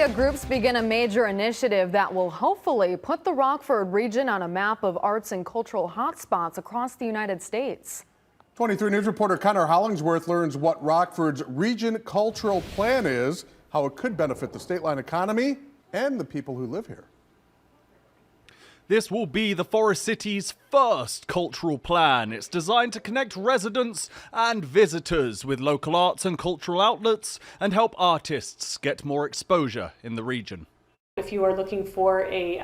area groups begin a major initiative that will hopefully put the Rockford region on a map of arts and cultural hotspots across the United States. 23 News reporter Connor Hollingsworth learns what Rockford's region cultural plan is, how it could benefit the state-line economy and the people who live here. This will be the Forest City's first cultural plan. It's designed to connect residents and visitors with local arts and cultural outlets and help artists get more exposure in the region. If you are looking for a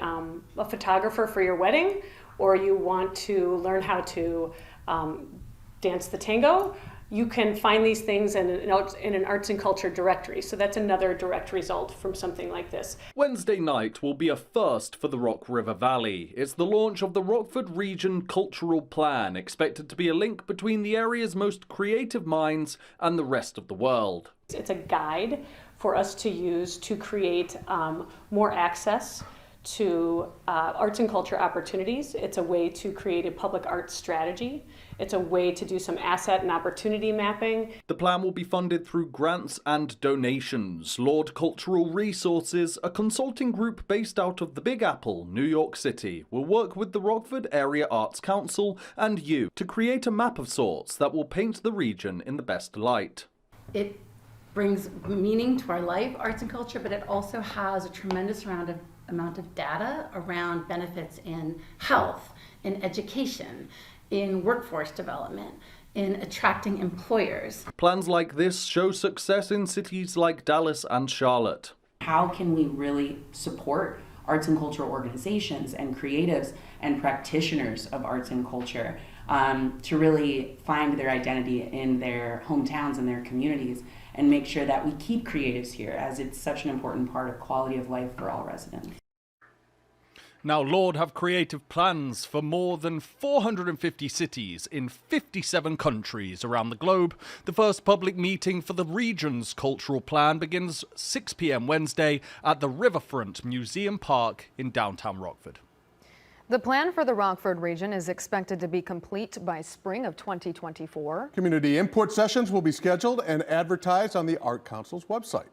photographer for your wedding, or you want to learn how to dance the tango, you can find these things in an arts and culture directory. So that's another direct result from something like this. Wednesday night will be a first for the Rock River Valley. It's the launch of the Rockford Region Cultural Plan, expected to be a link between the area's most creative minds and the rest of the world. It's a guide for us to use to create more access to arts and culture opportunities. It's a way to create a public arts strategy. It's a way to do some asset and opportunity mapping. The plan will be funded through grants and donations. Lord Cultural Resources, a consulting group based out of the Big Apple, New York City, will work with the Rockford Area Arts Council and you to create a map of sorts that will paint the region in the best light. It brings meaning to our life, arts and culture, but it also has a tremendous amount of data around benefits in health, in education, in workforce development, in attracting employers. Plans like this show success in cities like Dallas and Charlotte. How can we really support arts and cultural organizations and creatives and practitioners of arts and culture to really find their identity in their hometowns and their communities, and make sure that we keep creatives here, as it's such an important part of quality of life for all residents. Now, Lord have creative plans for more than 450 cities in 57 countries around the globe. The first public meeting for the region's cultural plan begins 6 p.m. Wednesday at the Riverfront Museum Park in downtown Rockford. The plan for the Rockford region is expected to be complete by spring of 2024. Community input sessions will be scheduled and advertised on the Art Council's website.